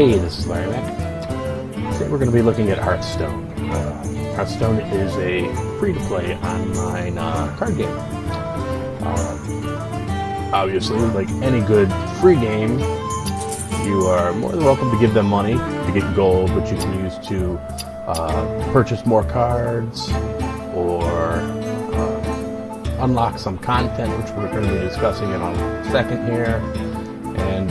Hey, this is LarryMac. Today we're going to be looking at Hearthstone. Hearthstone is a free-to-play online card game. Obviously, like any good free game, you are more than welcome to give them money to get gold, which you can use to purchase more cards or unlock some content, which we're going to be discussing in a second here, and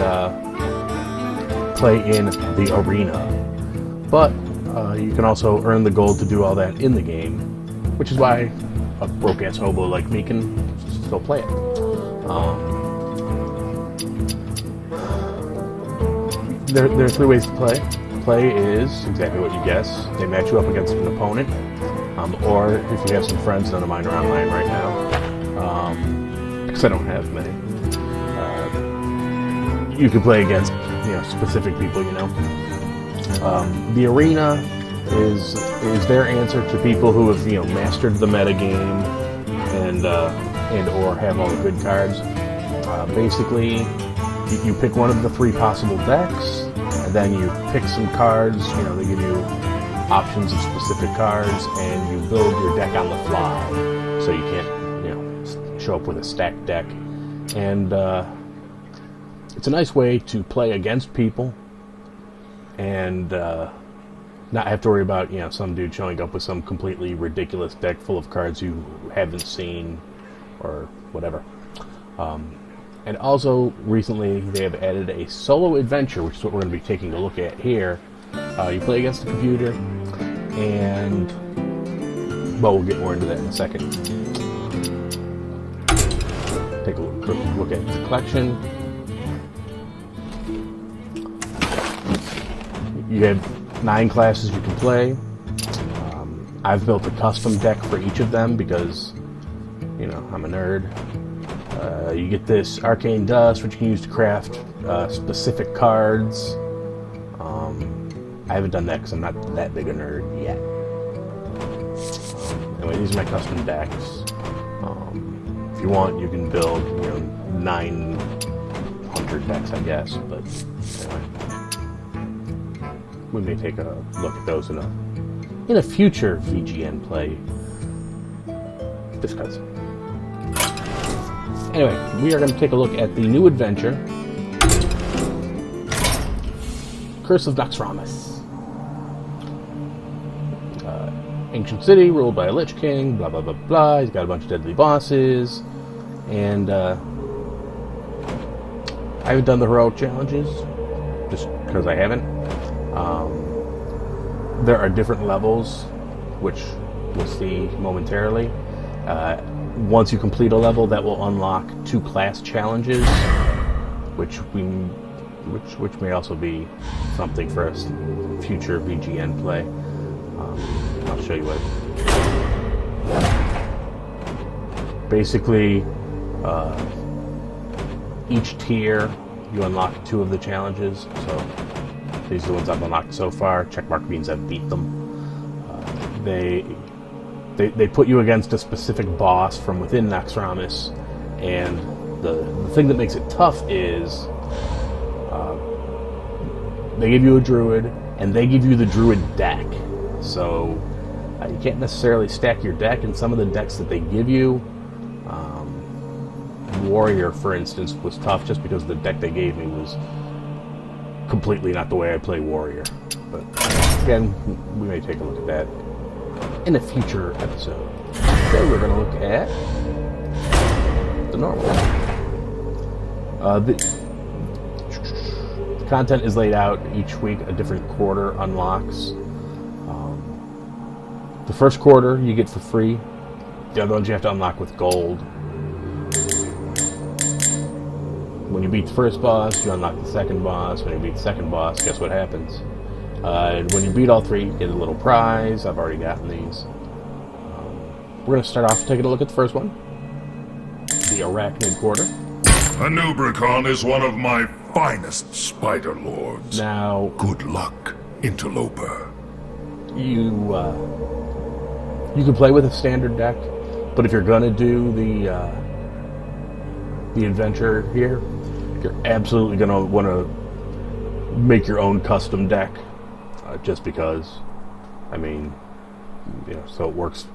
play in the arena. But you can also earn the gold to do all that in the game, which is why a broke-ass hobo like me can still play it. There are three ways to play. Play is exactly what you guess. They match you up against an opponent, or if you have some friends, none of mine are online right now, because I don't have many. You can play against specific people. The arena is their answer to people who have mastered the metagame and or have all the good cards. Basically, you pick one of the three possible decks, and then you pick some cards. They give you options of specific cards, and you build your deck on the fly, so you can't show up with a stacked deck. And it's a nice way to play against people and not have to worry about some dude showing up with some completely ridiculous deck full of cards you haven't seen or whatever. And also recently they have added a solo adventure, which is what we're going to be taking a look at here. You play against a computer, and we'll get more into that in a second. Take a quick look at the collection. You have 9 classes you can play. I've built a custom deck for each of them because, I'm a nerd. You get this arcane dust, which you can use to craft specific cards. I haven't done that because I'm not that big a nerd yet. Anyway, these are my custom decks. If you want, you can build 900 decks, I guess. But anyway, we may take a look at those in a future VGN play discuss. Anyway, we are going to take a look at the new adventure, Curse of Naxxramas. Ancient city ruled by a Lich King, blah blah blah blah. He's got a bunch of deadly bosses, and I haven't done the heroic challenges just because I haven't. There are different levels, which we'll see momentarily. Once you complete a level, that will unlock 2 class challenges, which may also be something for us future VGN play. I'll show you what. Basically, each tier you unlock 2 of the challenges. So these are the ones I've unlocked so far. Checkmark means I've beat them. They put you against a specific boss from within Naxxramas, and the thing that makes it tough is they give you a druid, and they give you the druid deck. So you can't necessarily stack your deck in some of the decks that they give you. Warrior, for instance, was tough just because the deck they gave me was completely not the way I play Warrior. But again, we may take a look at that in a future episode. Today we're going to look at the normal. The content is laid out each week. A different quarter unlocks. The first quarter you get for free. The other ones you have to unlock with gold. When you beat the first boss, you unlock the second boss. When you beat the second boss, guess what happens? When you beat all 3, you get a little prize. I've already gotten these. We're going to start off taking a look at the first one. The Arachnid Quarter. A Nubricon is one of my finest spider lords. Now, good luck, interloper. You can play with a standard deck, but if you're going to do the adventure here, you're absolutely going to want to make your own custom deck, just because. I mean, you know, so it works.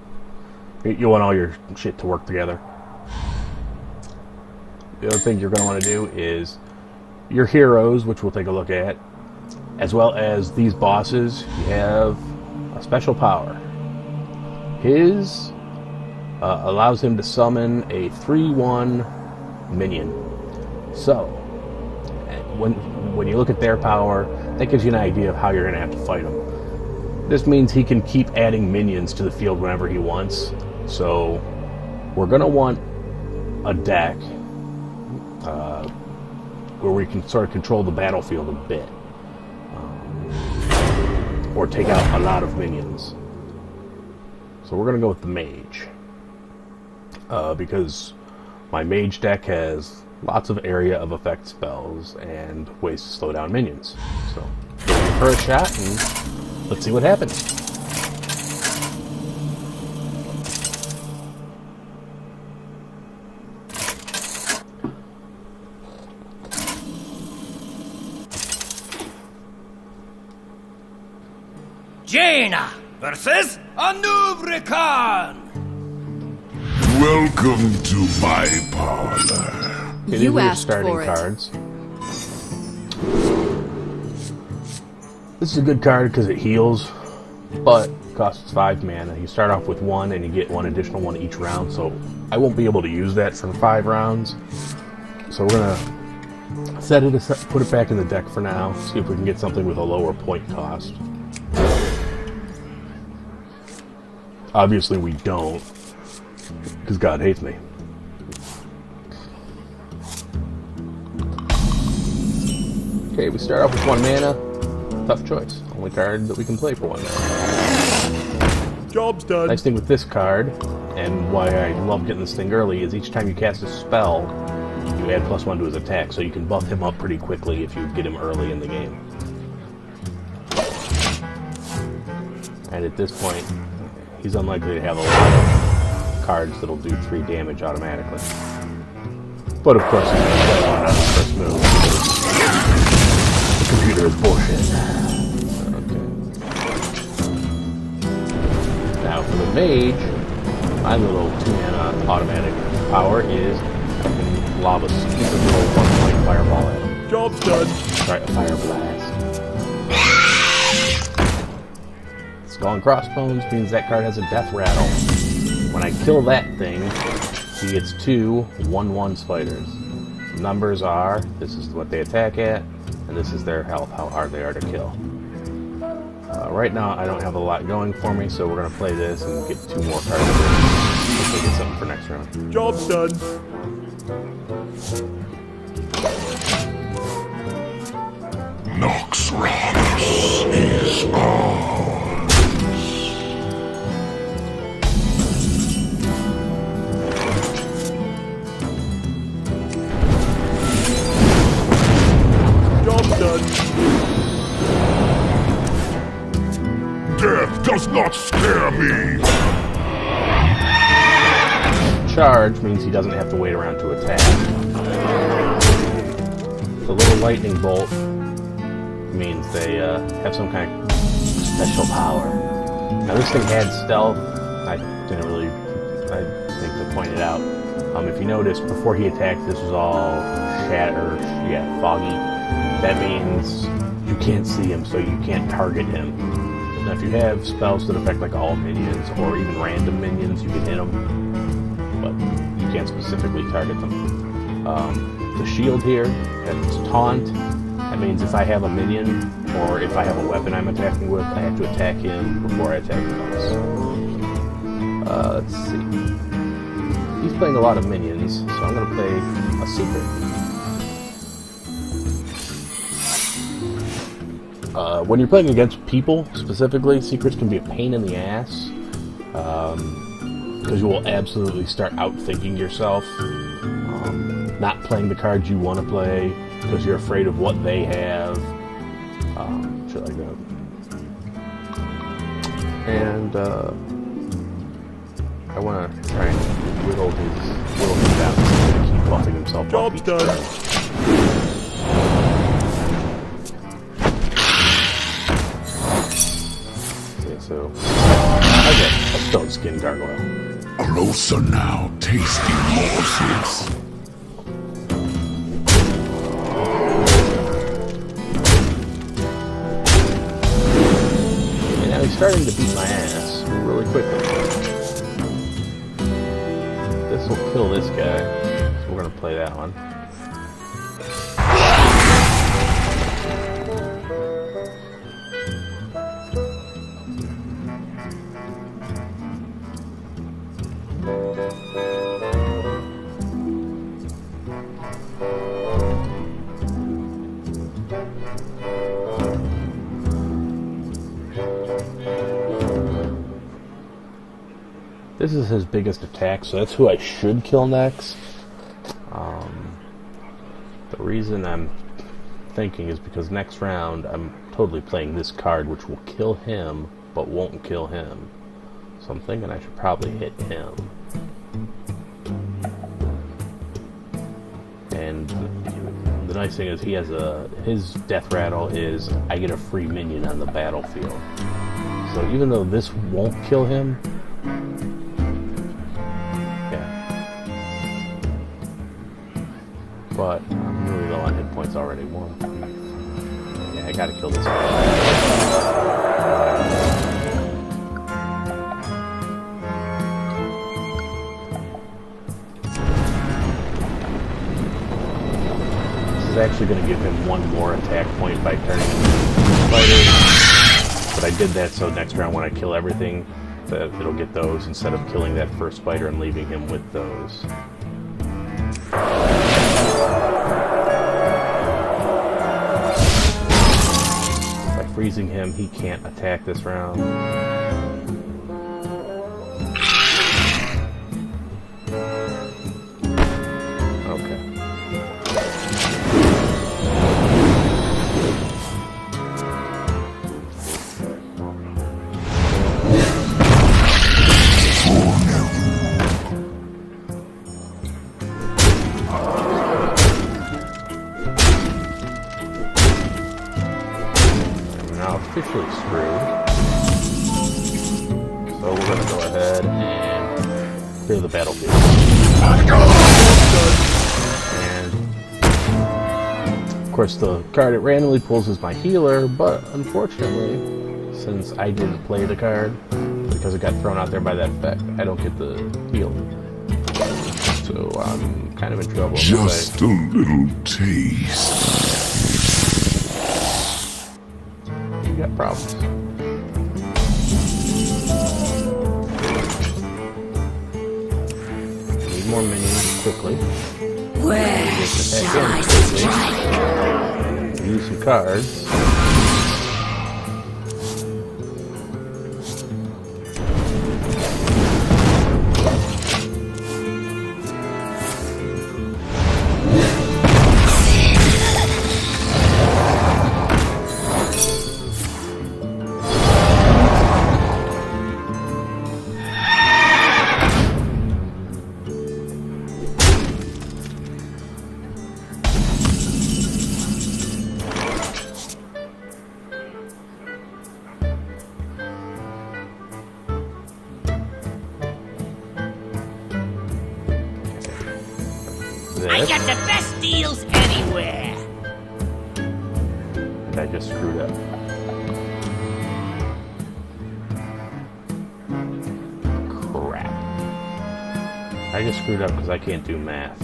You want all your shit to work together. The other thing you're going to want to do is your heroes, which we'll take a look at, as well as these bosses. You have a special power. His allows him to summon a 3/1 minion. So, when you look at their power, that gives you an idea of how you're going to have to fight him. This means he can keep adding minions to the field whenever he wants. So, we're going to want a deck where we can sort of control the battlefield a bit. Or take out a lot of minions. So we're going to go with the mage. Because my mage deck has lots of area of effect spells and ways to slow down minions. So, go for a shot and let's see what happens. Jaina versus Anubrikan. Welcome to my parlor. Okay, these You are your asked starting for it. cards. This is a good card because it heals, but costs 5 mana. You start off with 1 and you get 1 additional one each round, so I won't be able to use that for 5 rounds. So we're going to set it aside, put it back in the deck for now, see if we can get something with a lower point cost. Obviously we don't, because God hates me. Okay, we start off with 1 mana. Tough choice. Only card that we can play for 1 mana. Job's done. Nice thing with this card, and why I love getting this thing early, is each time you cast a spell, you add +1 to his attack, so you can buff him up pretty quickly if you get him early in the game. And at this point, he's unlikely to have a lot of cards that'll do 3 damage automatically. But of course, he's going to play one on his first move. The computer is bullshit. Okay. Now for the mage, my little 2-mana automatic power is I can lava a little 1-point fireball at him. Job's done. Sorry, a fire blast. Skull and Crossbones means that card has a death rattle. When I kill that thing, he gets 2 1/1 spiders. The numbers are, this is what they attack at, and this is their health, how hard they are to kill. Right now, I don't have a lot going for me, so we're going to play this and get 2 more cards. Hopefully get something for next round. Job's done. Naxxramas is ours. Job's done. Death does not scare me. Charge means he doesn't have to wait around to attack. The little lightning bolt means they have some kind of special power. Now this thing had stealth. I think to point it out. If you notice, before he attacked, this was all foggy. That means you can't see him, so you can't target him. Now if you have spells that affect like all minions, or even random minions, you can hit them, but you can't specifically target them. The shield here, that's taunt. That means if I have a minion, or if I have a weapon I'm attacking with, I have to attack him before I attack him else. Let's see. He's playing a lot of minions, so I'm going to play a secret. When you're playing against people, specifically, secrets can be a pain in the ass. Because you will absolutely start outthinking yourself. Not playing the cards you want to play, because you're afraid of what they have. Shit like that. And, I want to try and whittle him down so he can keep buffing himself up Job's each done. turn. through. Okay, a stone skin gargoyle. Closer now, tasty morsels. And now he's starting to beat my ass really quickly. This will kill this guy, so we're gonna play that one. This is his biggest attack, so that's who I should kill next. The reason I'm thinking is because next round I'm totally playing this card, which will kill him, but won't kill him. So I'm thinking I should probably hit him. And the nice thing is he has his death rattle is I get a free minion on the battlefield. So even though this won't kill him, but I'm really low on hit points already. Yeah, I gotta kill this guy. This is actually going to give him one more attack point by turning spiders. But I did that so next round when I kill everything, that it'll get those instead of killing that first spider and leaving him with those. Freezing him, he can't attack this round. Okay. Officially screwed. So we're going to go ahead and clear the battlefield. And of course the card it randomly pulls is my healer, but unfortunately, since I didn't play the card, because it got thrown out there by that effect, I don't get the heal. So I'm kind of in trouble. Just a little taste. Got problems. Need more minions quickly. Where shall I strike? Use some cards. I got the best deals anywhere. I just screwed up. Crap. I just screwed up because I can't do math.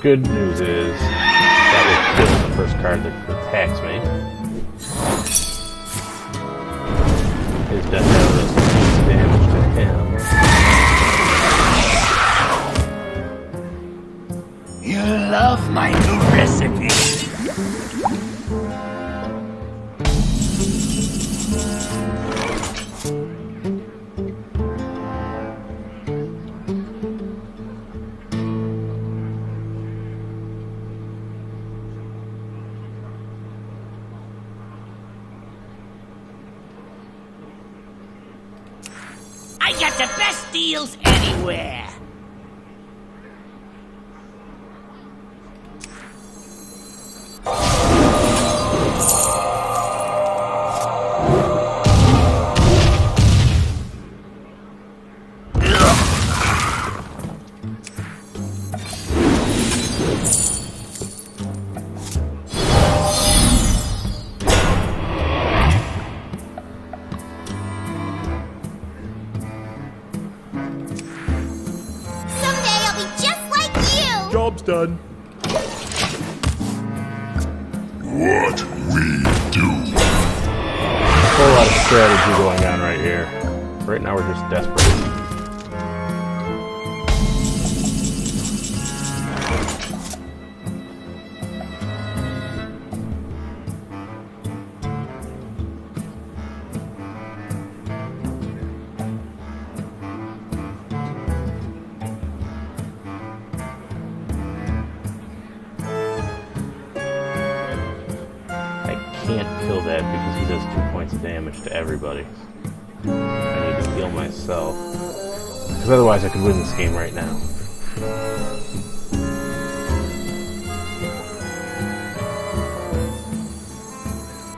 Good news is that will kill the first card that attacks me. His death rattle does damage to him. You love my new recipe. I got the best deals anywhere. Someday I'll be just like you! Job's done. What we do. A whole lot of strategy going on right here. Right now we're just desperate. Can't kill that because he does 2 points of damage to everybody. I need to heal myself. Because otherwise I could win this game right now.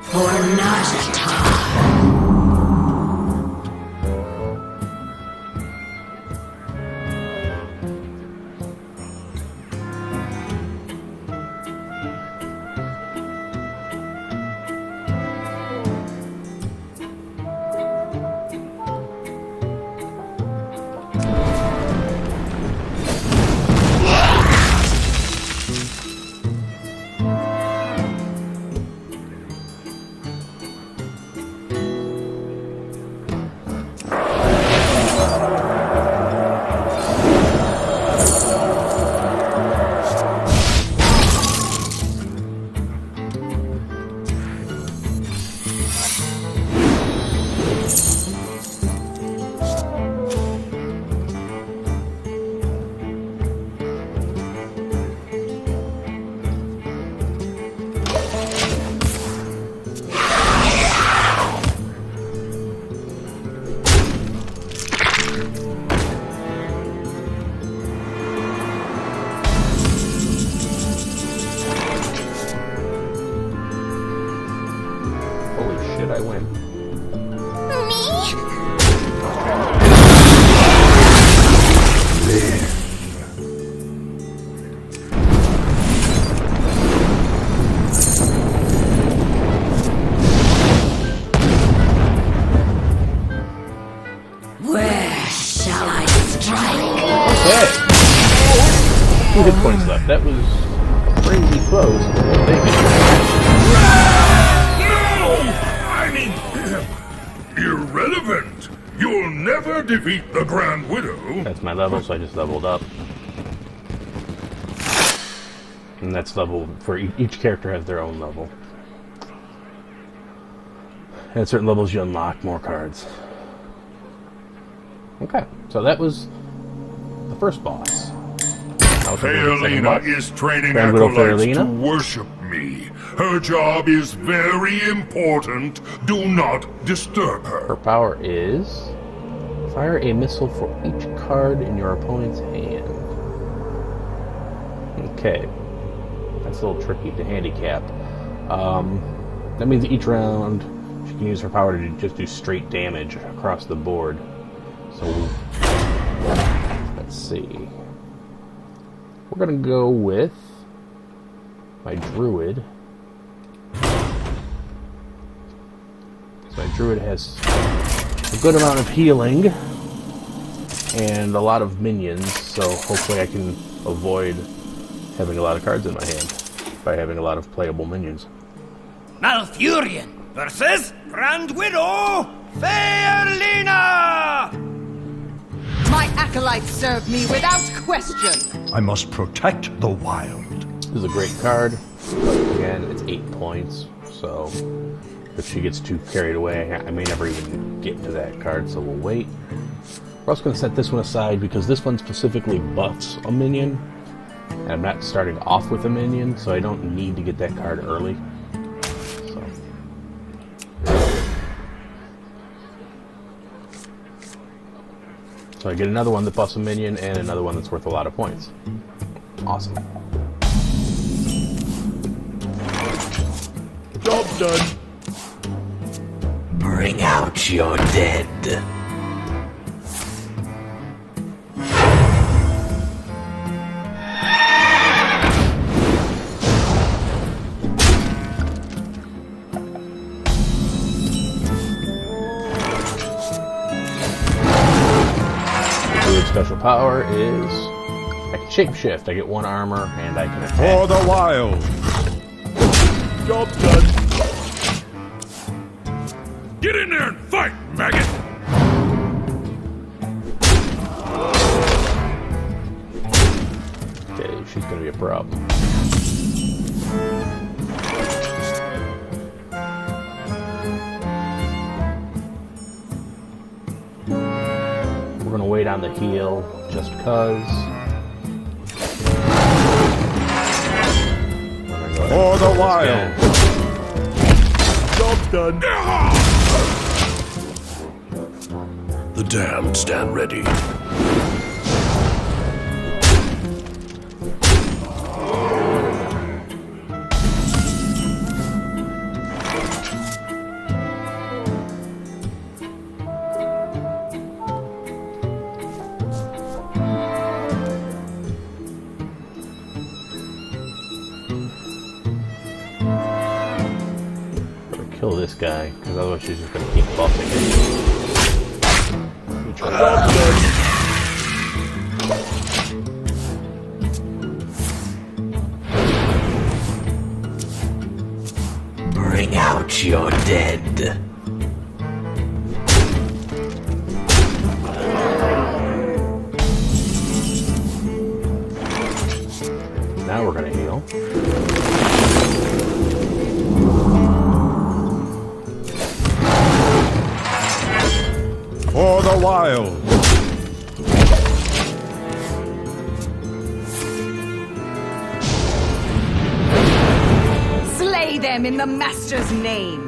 For Naxxramas. I win. Where shall I strike? Okay. 2 hit points left. That was crazy close. I mean, irrelevant. You'll never defeat the Grand Widow. That's my level, so I just leveled up. And that's level for each character has their own level. And at certain levels, you unlock more cards. Okay, so that was the first boss. Fealina is training Grand Widow acolytes to Fealina? worship me. Her job is very important. Do not disturb Her her. power is fire a missile for each card in your opponent's hand. Okay, that's a little tricky to handicap. That means each round she can use her power to just do straight damage across the board. So let's see. We're gonna go with my druid. My druid has a good amount of healing and a lot of minions, so hopefully I can avoid having a lot of cards in my hand by having a lot of playable minions. Malfurion versus Grand Widow Fealina! My acolytes serve me without question. I must protect the wild. This is a great card, but again, it's 8 points, so if she gets too carried away, I may never even get to that card, so we'll wait. We're also going to set this one aside because this one specifically buffs a minion, and I'm not starting off with a minion, so I don't need to get that card early. So So I get another one that buffs a minion and another one that's worth a lot of points. Awesome. Job done. Bring out your dead. Special power is I can shapeshift. I get 1 armor and I can attack. For the wild. Job done. Get in there and fight, maggot! Okay, she's gonna be a problem. We're gonna wait on the heal just cause. For the wild. Job done. The damned stand ready. Kill this guy, because otherwise she's just gonna keep buffing it. Job done. Bring out your dead. Now we're gonna heal. For the wild. Slay them in the Master's name.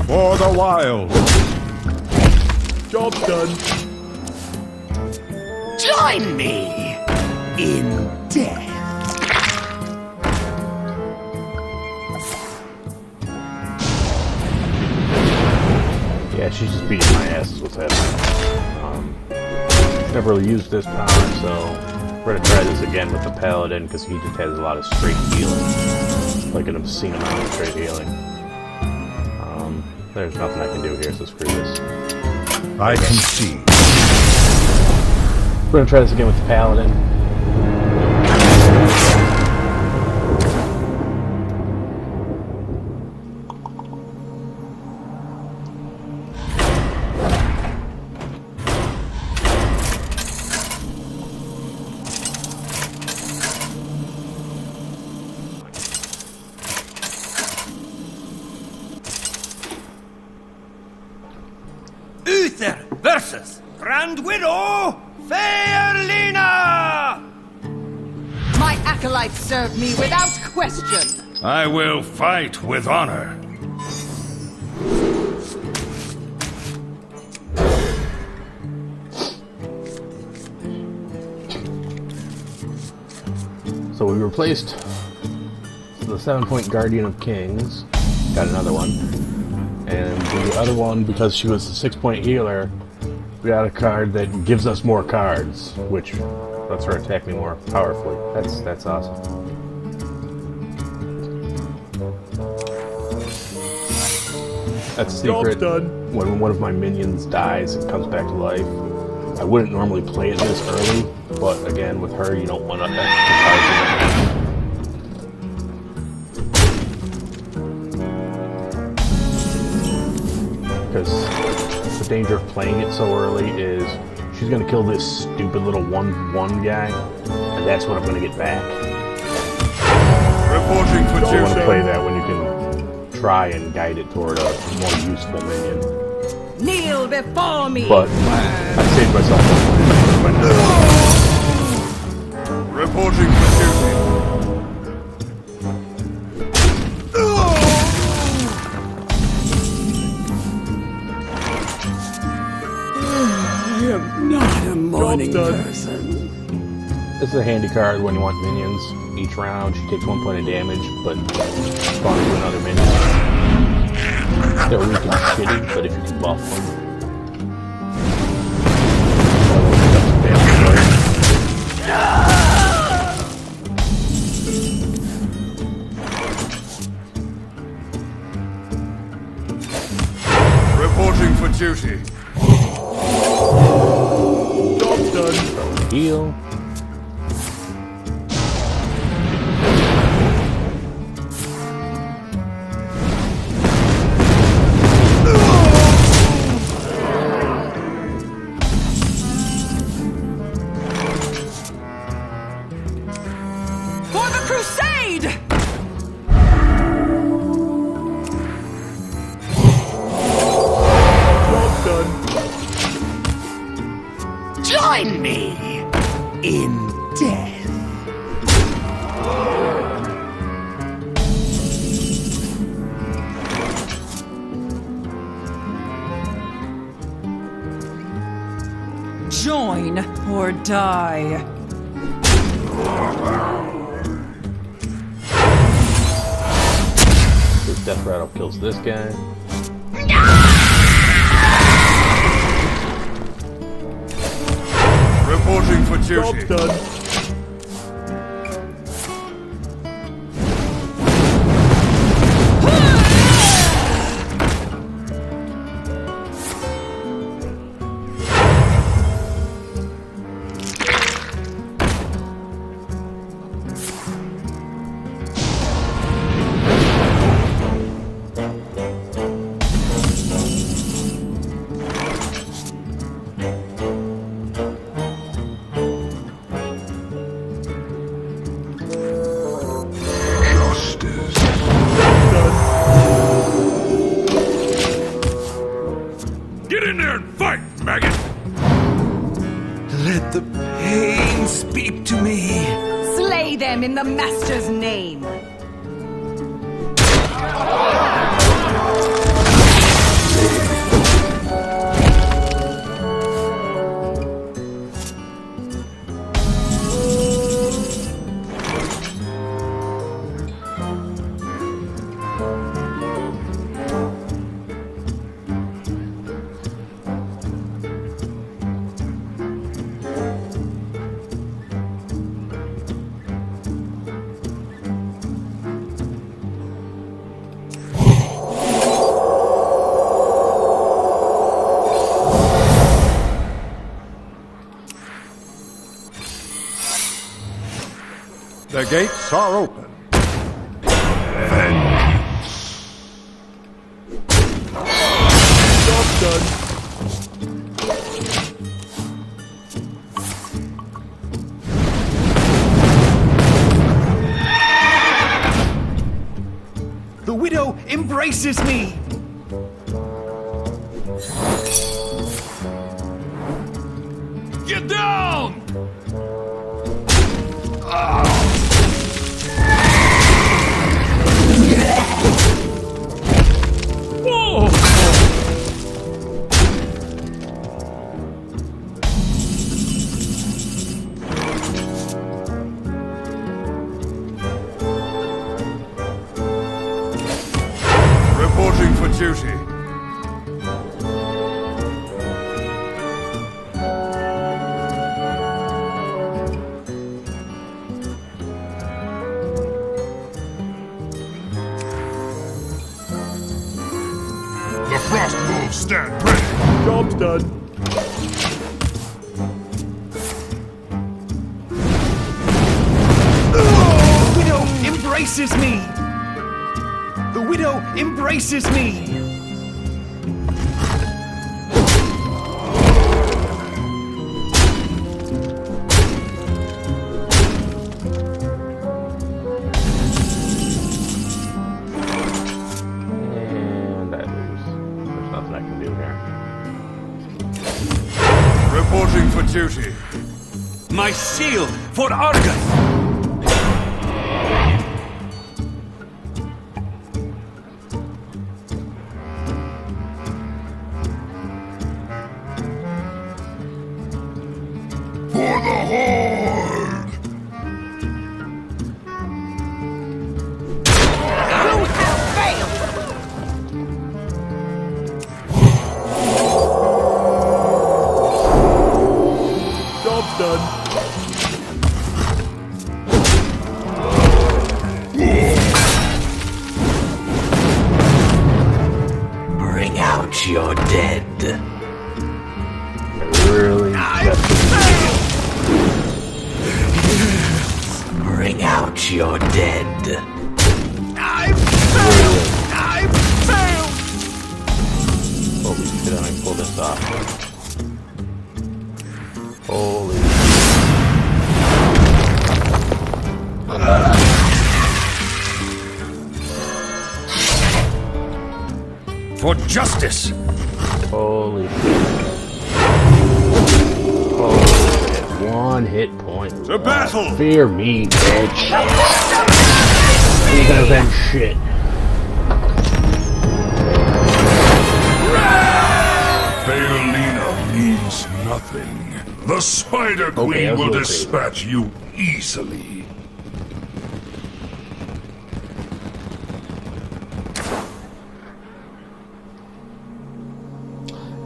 For the wild. Job done. Join me in death. Yeah, she's just beating my ass is what's happening. Never really used this power, so we're gonna try this again with the Paladin, because he just has a lot of straight healing. Like an obscene amount of straight healing. There's nothing I can do here, so screw this. I can see. We're gonna try this again with the Paladin. Uther versus Grand Widow Fairlina! My acolytes serve me without question. I will fight with honor. So we replaced the 7-point Guardian of Kings. Got another one. And the other one, because she was a 6-point healer, we got a card that gives us more cards, which lets her attack me more powerfully. That's awesome. That's a secret. Job's done. When one of my minions dies and comes back to life, I wouldn't normally play it this early, but again, with her, you don't want to extra cards in it. because the danger of playing it so early is she's gonna kill this stupid little 1/1 guy, and that's what I'm gonna get back. Reporting for You don't want to duty. play that when you can try and guide it toward a more useful minion. Kneel before me! But I saved myself by Reporting for duty. Not a morning done. person. This is a handy card when you want minions. Each round she takes 1 point of damage, but spawns to another minion. They're weak and shitty, but if you can buff them. Reporting for duty. Job done. Heal. For the crusade! Job done. Join me in death. Join or die. This death rattle kills this guy. Reporting for Job duty. done. Get in there and fight, maggot! Let the pain speak to me. Slay them in the Master's name. The gates are open. Job done. The widow embraces me. Get down! Reporting for duty. The frost wolves stand ready. Job's done. The widow embraces me. The widow embraces me. Reporting for duty. My seal for Argus! For the Horde! You have failed! Job's done. Bring out your dead. Really? Bring out your dead. I failed! I failed! Holy shit, I can pull this off. Holy. For justice! Holy shit. Holy shit. 1 hit point. To battle! Fear me, bitch. You gonna avenge shit. Phaelina means nothing. The Spider Queen Okay, I was will gonna say dispatch you easily.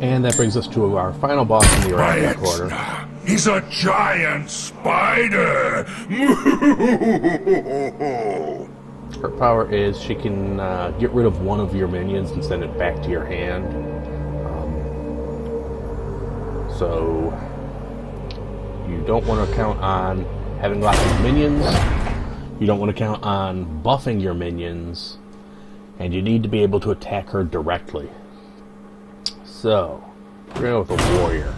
And that brings us to our final boss in the Arachnid Quarter. Arachnid. He's a giant spider. Her power is she can get rid of one of your minions and send it back to your hand. So you don't want to count on having lots of minions. You don't want to count on buffing your minions. And you need to be able to attack her directly. So, we're going to go with a warrior.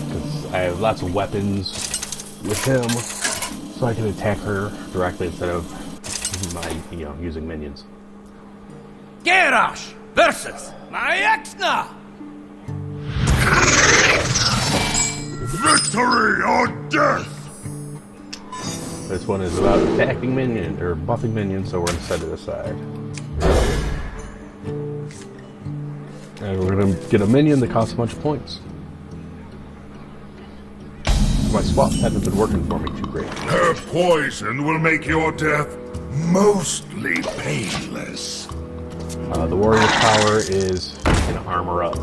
Because I have lots of weapons with him, so I can attack her directly instead of using minions. Garrosh versus my Exna! Victory or death! This one is about attacking minions, or buffing minions, so we're going to set it aside. And we're going to get a minion that costs a bunch of points. My swaps haven't been working for me too great. Her poison will make your death mostly painless. The warrior's power is an armor up.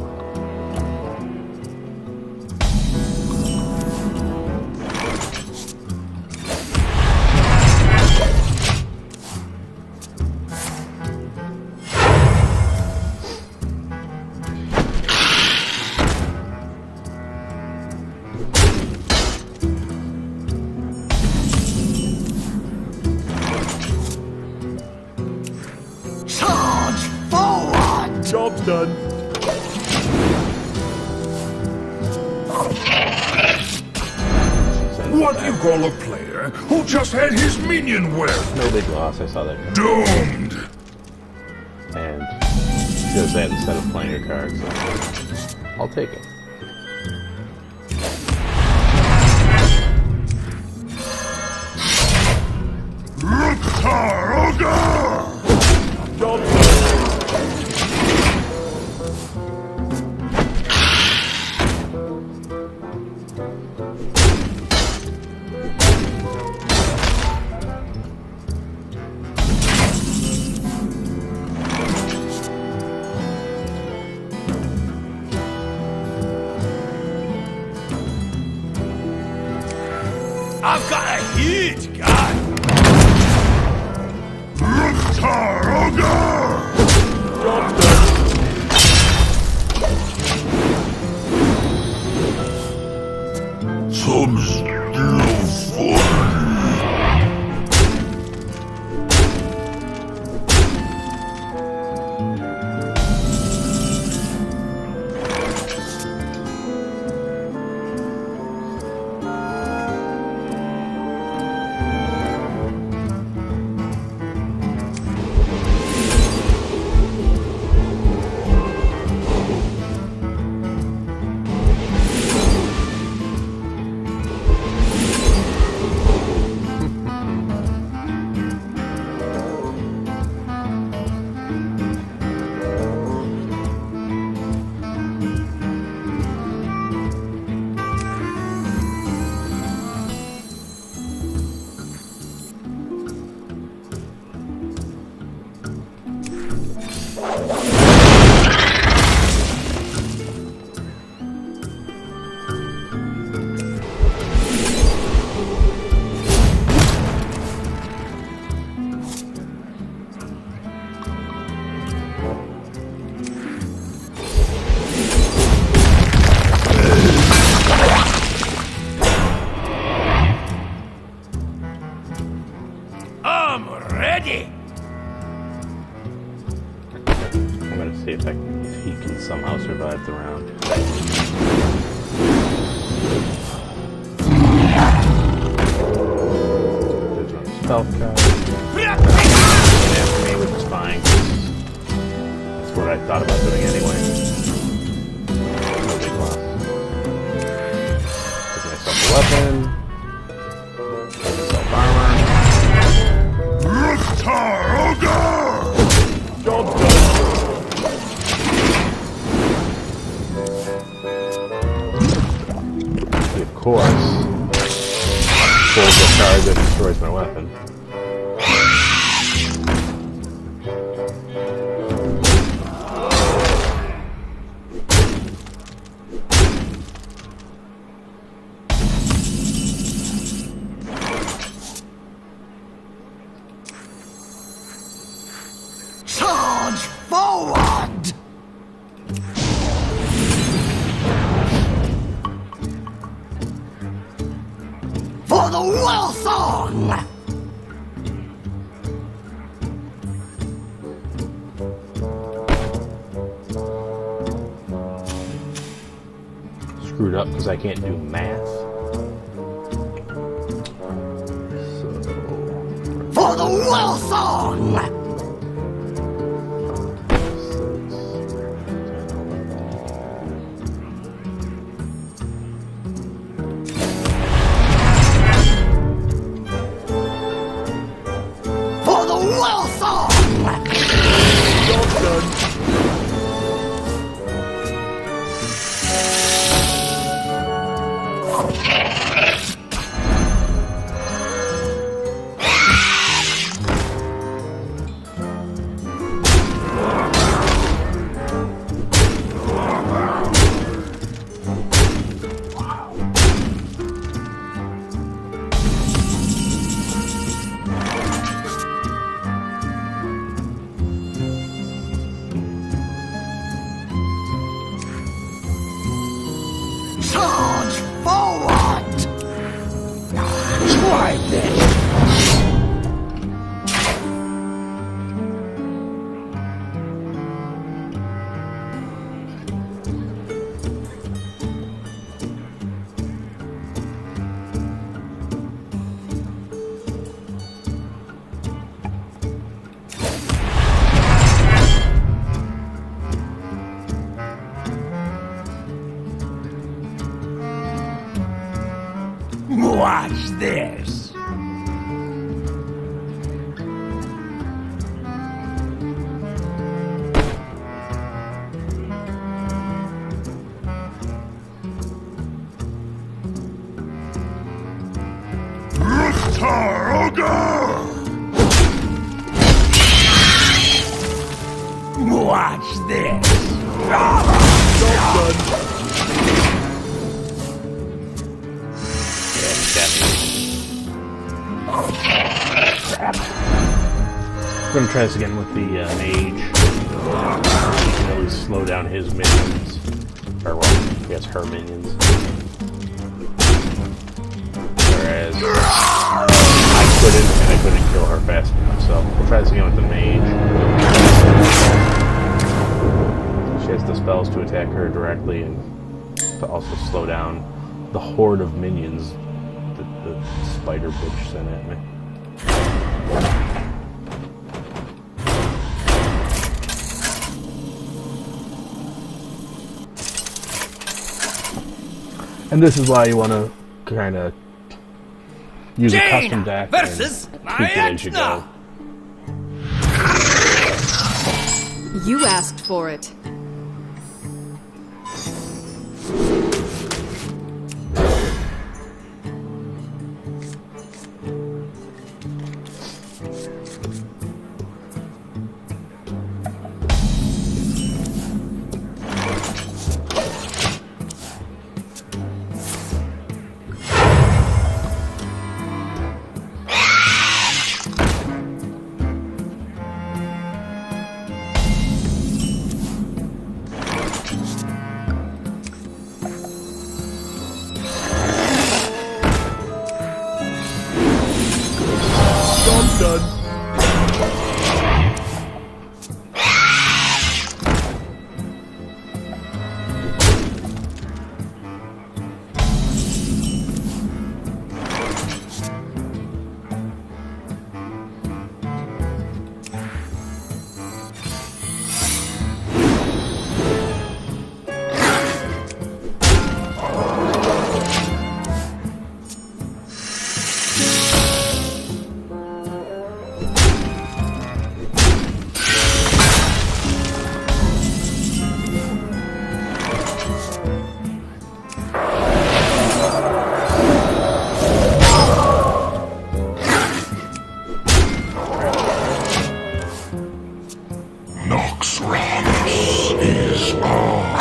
Charge forward! Job's done. What do you call a player who just had his minion wed? No big loss, I saw that coming. Doomed! And she does that instead of playing a card, so I'll take it. Ruktar Ogre! Job's done. I've got a huge gun! to see if he can somehow survive the round. There's no stealth card. After me, which is fine. That's what I thought about doing anyway. No big loss. Give myself a weapon. Give myself armor. Job done. Of course, pulls the card that destroys my weapon. Charge forward! For the war song! Screwed up because I can't do math. For the war song! For the war song! Job done. Charge forward! Try this! Watch this! Watch this! Job done. I'm gonna try this again with the mage. He can always slow down his minions. Or, well, I guess her minions. Whereas I couldn't kill her fast enough, so we'll try this again with the mage. She has the spells to attack her directly and to also slow down the horde of minions that the spider bitch sent at me. And this is why you want to kind of use a custom deck versus and my tweak it as you go. You asked for it. is ours.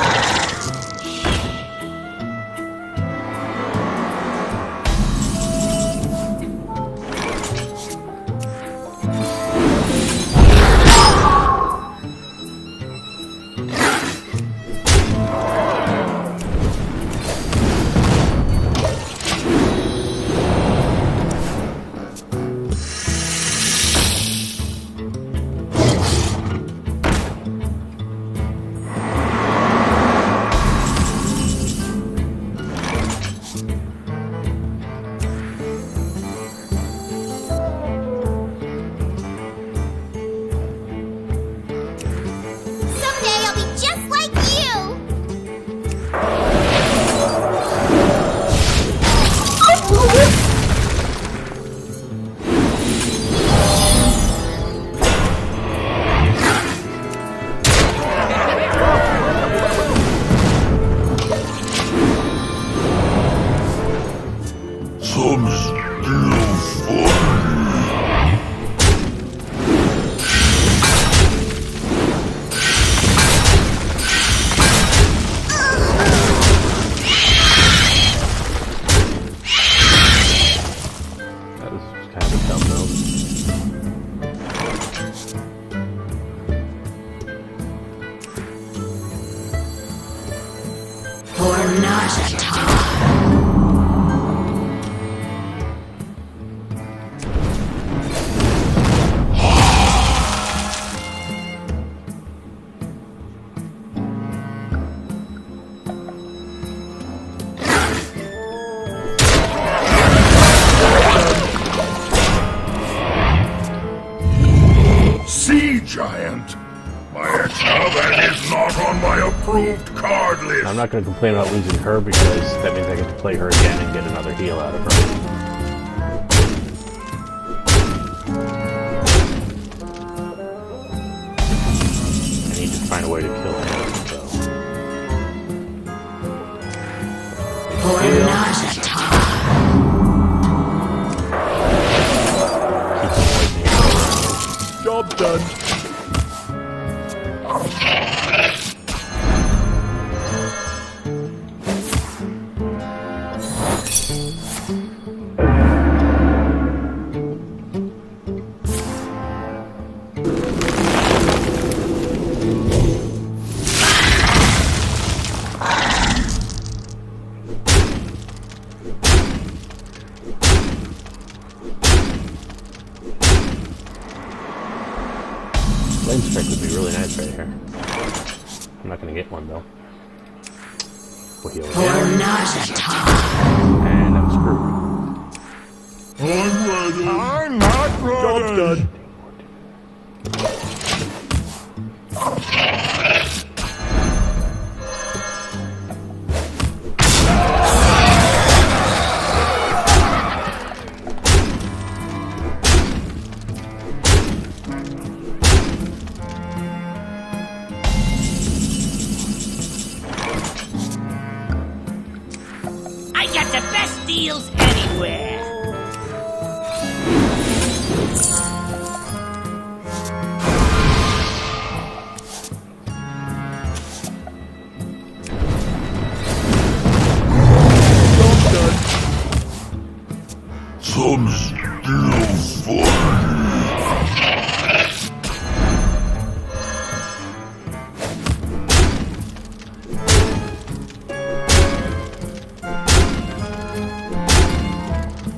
Someday I'll be just like you. Some still fun. That was kind of dumb though. For not a time. Sea giant. That is not on my approved card list. I'm not going to complain about losing her because that means I get to play her again and get another heal out of her. I need to find a way to kill him, so. For not a time. Keep the poisoning around. Job done. Flame strike would be really nice right here. I'm not going to get one though. We'll heal For again. not a time. And I'm screwed. I'm ready. I'm not Job ready. done. I got the best deals anywhere. Job done. Some still fun.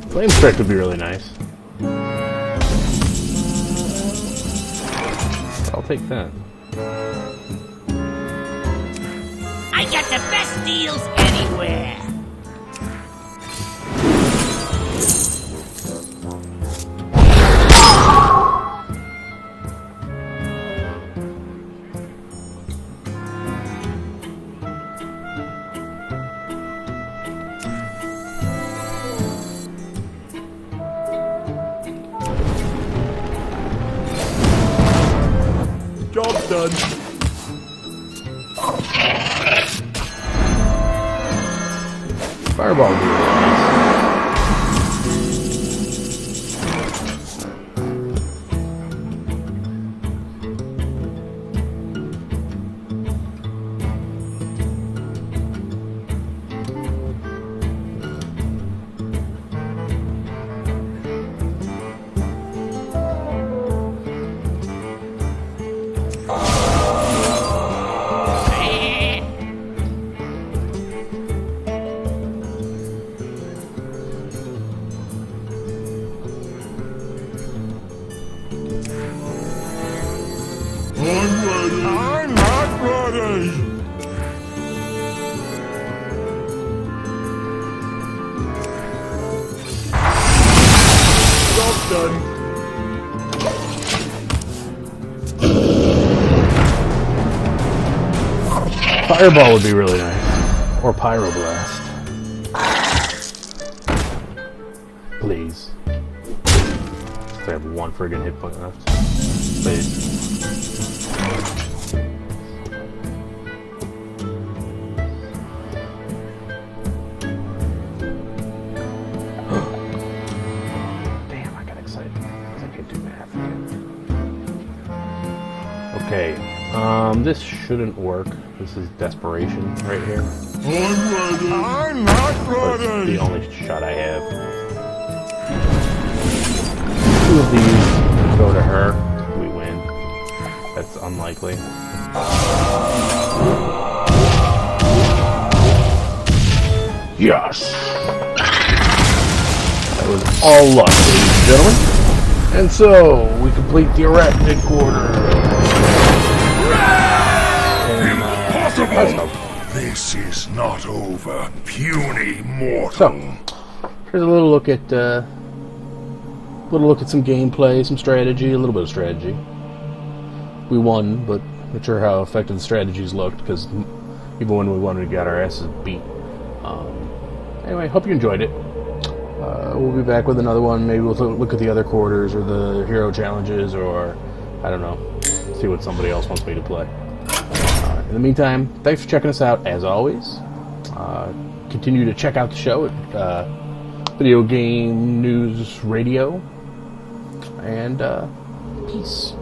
Flame strike would be really nice. I'll take that. I got the best deals anywhere. Job done. Fireball would be really nice. Fireball would be really nice. Or Pyroblast. Please. I have one friggin' hit point left. Please. Damn, I got excited. Because I can't do math again. Okay, this shouldn't work. This is desperation right here. I'm not But it's ready. the only shot I have. Two of these go to her. We win. That's unlikely. Yes! That was all luck, ladies and gentlemen. And so, we complete the Arachnid Quarter. Impossible! This is not over, puny mortal. So, here's a little look at some gameplay, some strategy, a little bit of strategy. We won, but not sure how effective the strategies looked, because even when we won, we got our asses beat. Anyway, hope you enjoyed it. We'll be back with another one. Maybe we'll look at the other quarters, or the hero challenges, or, I don't know, see what somebody else wants me to play. In the meantime, thanks for checking us out, as always. Continue to check out the show at Video Game News Radio. And peace.